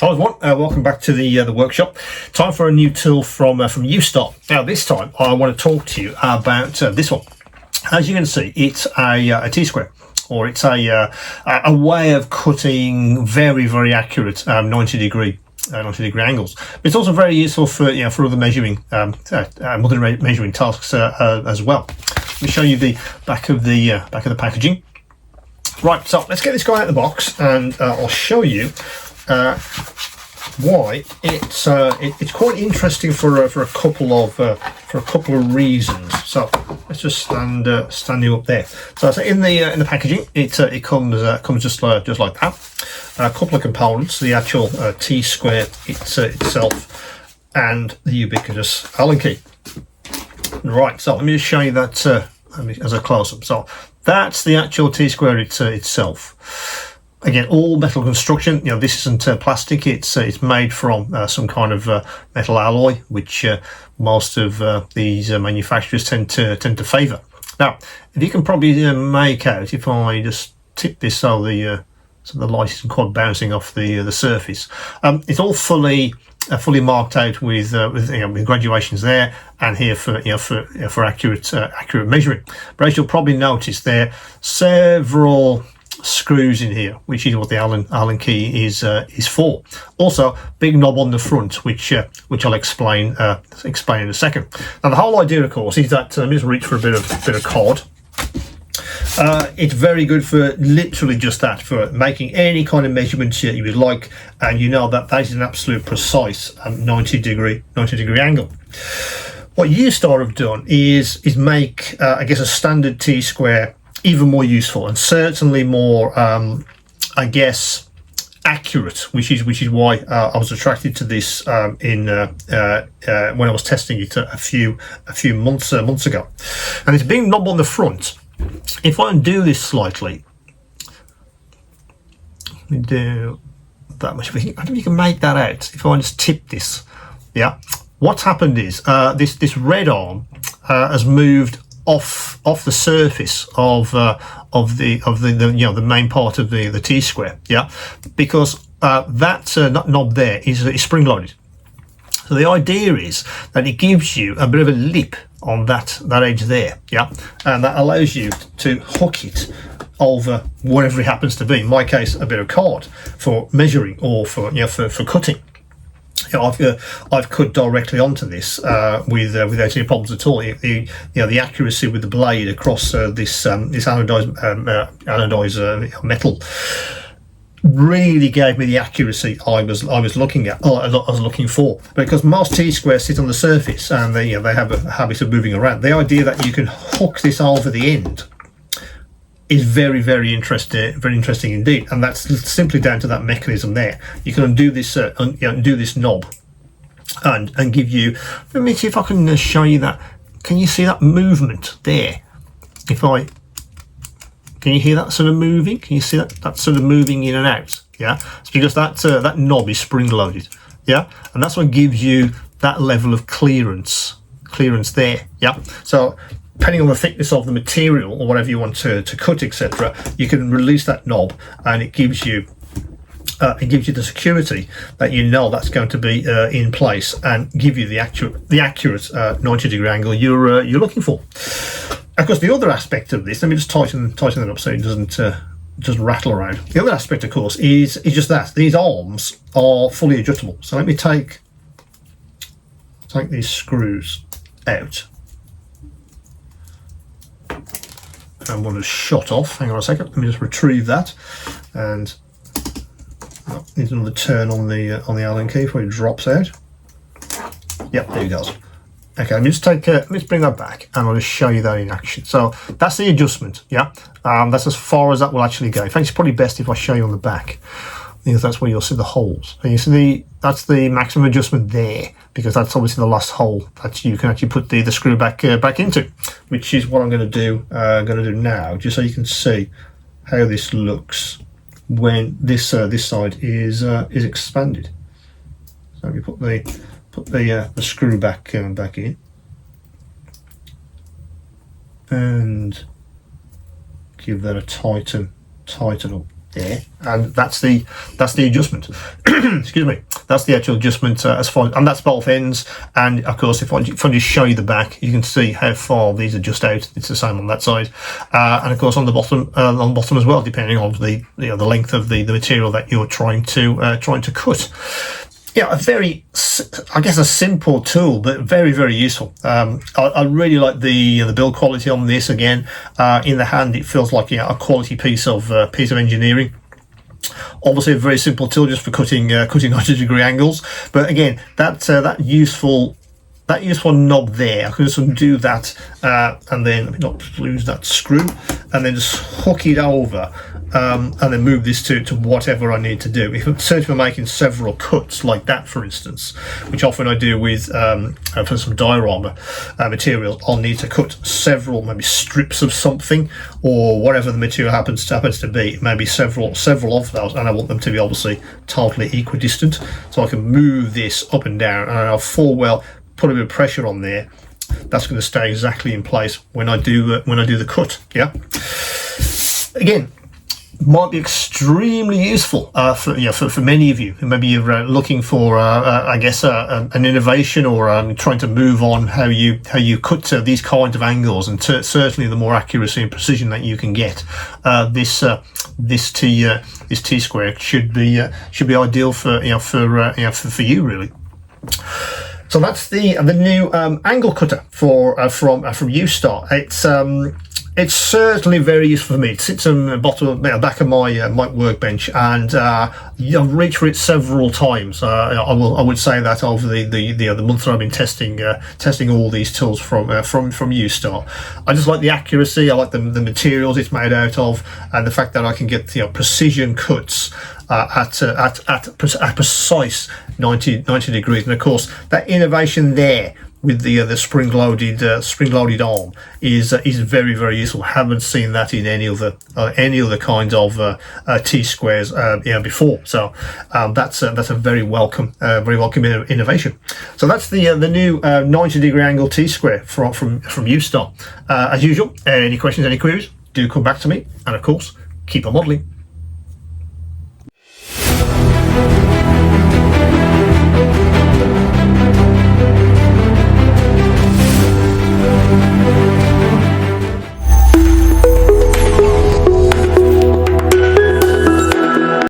Hi everyone, welcome back to the workshop. Time for a new tool from Ustar. Now this time I want to talk to you about this one. As you can see, it's a T-square, or it's a way of cutting very accurate 90 degree angles. But it's also very useful for for other measuring measuring tasks as well. Let me show you the back of the packaging. Right, so let's get this guy out of the box, and I'll show you why it's quite interesting for a couple of reasons. So let's just stand you up there. So in the packaging, it comes just like that. A couple of components: the actual T-square itself, and the ubiquitous Allen key. Right. So let me just show you that as a close-up. So that's the actual T-square itself. Again, all metal construction. This isn't plastic. It's made from some kind of metal alloy, which most of these manufacturers tend to favour. Now, if you can probably make out, if I just tip this so the light isn't quite bouncing off the surface, it's all fully marked out with graduations there, and here for accurate measuring. But as you'll probably notice, there are several screws in here, which is what the Allen key is for. Also, big knob on the front, which I'll explain in a second. Now, the whole idea, of course, is that let me just reach for a bit of cord. It's very good for literally just that, for making any kind of measurements you would like, and that is an absolute precise 90 degree angle. What Ustar have done is make I guess a standard T-square even more useful, and certainly more I guess accurate, which is why I was attracted to this when I was testing it a few months ago. And it's being knob on the front. If I undo this slightly, let me do that much. I don't know if you can make that out. If I just tip this, what's happened is this red arm has moved off the surface of the main part of the T-square, because that knob there is spring loaded. So the idea is that it gives you a bit of a lip on that edge there, and that allows you to hook it over whatever it happens to be. In my case, a bit of cord for measuring, or for cutting. I've cut directly onto this without any problems at all. The accuracy with the blade across this anodized metal really gave me the accuracy I was looking for, because most T-squares sit on the surface, and they have a habit of moving around. The idea that you can hook this over the end is very interesting indeed, and that's simply down to that mechanism there. You can undo this knob and give you. Let me see if I can show you that. Can you see that movement there? Can you hear that sort of moving? Can you see that sort of moving in and out? It's because that knob is spring loaded. And that's what gives you that level of clearance there. So depending on the thickness of the material or whatever you want to cut, etc., you can release that knob, and it gives you the security that that's going to be in place, and give you the accurate 90 degree angle you're looking for. Of course, the other aspect of this, let me just tighten that up so it doesn't just rattle around. The other aspect, of course, is just that these arms are fully adjustable. So let me take these screws out. And one is shot off. Hang on a second. Let me just retrieve that, and need another turn on the Allen key before it drops out. Yep, there it goes. Okay, let me just bring that back, and I'll just show you that in action. So that's the adjustment. That's as far as that will actually go. In fact, it's probably best if I show you on the back, because that's where you'll see the holes. And you see that's the maximum adjustment there, because that's obviously the last hole that you can actually put the screw back into, which is what I'm going to do now, just so you can see how this looks when this side is expanded. So we put the screw back in, and give that a tighten up there, and that's the adjustment. Excuse me, that's the actual adjustment as far, and that's both ends. And of course, if I just show you the back, you can see how far these adjust out. It's the same on that side, and of course on the bottom as well, depending on the length of the material that you're trying to cut. Yeah, a very, I guess, a simple tool, but very, very useful. I really like the build quality on this. Again, in the hand, it feels like a quality piece of engineering. Obviously, a very simple tool just for cutting 90-degree angles. But again, that useful knob there, I can just undo that, and then let me not lose that screw, and then just hook it over, and then move this to whatever I need to do. If I'm making several cuts like that, for instance, which often I do with for some diorama materials, I'll need to cut several, maybe strips of something, or whatever the material happens to be, maybe several of those, and I want them to be obviously totally equidistant, so I can move this up and down, and I'll full well put a bit of pressure on there. That's going to stay exactly in place when I do the cut. Yeah. Again, might be extremely useful for many of you. Maybe you're looking for I guess an innovation, or trying to move on how you cut these kinds of angles, and certainly the more accuracy and precision that you can get. This T square should be ideal for you really. So that's the new angle cutter from Ustar. It's certainly very useful for me. It sits on the back of my workbench, and I've reached for it several times. I would say that over the month that I've been testing all these tools from Ustar. I just like the accuracy. I like the materials it's made out of, and the fact that I can get precision cuts at precise 90 degrees. And of course, that innovation there with the spring-loaded arm is very, very useful. Haven't seen that in any other kind of T squares before. So that's a very welcome innovation. So that's the new 90-degree angle T square from Ustar. As usual, any questions, any queries, do come back to me, and of course, keep on modelling.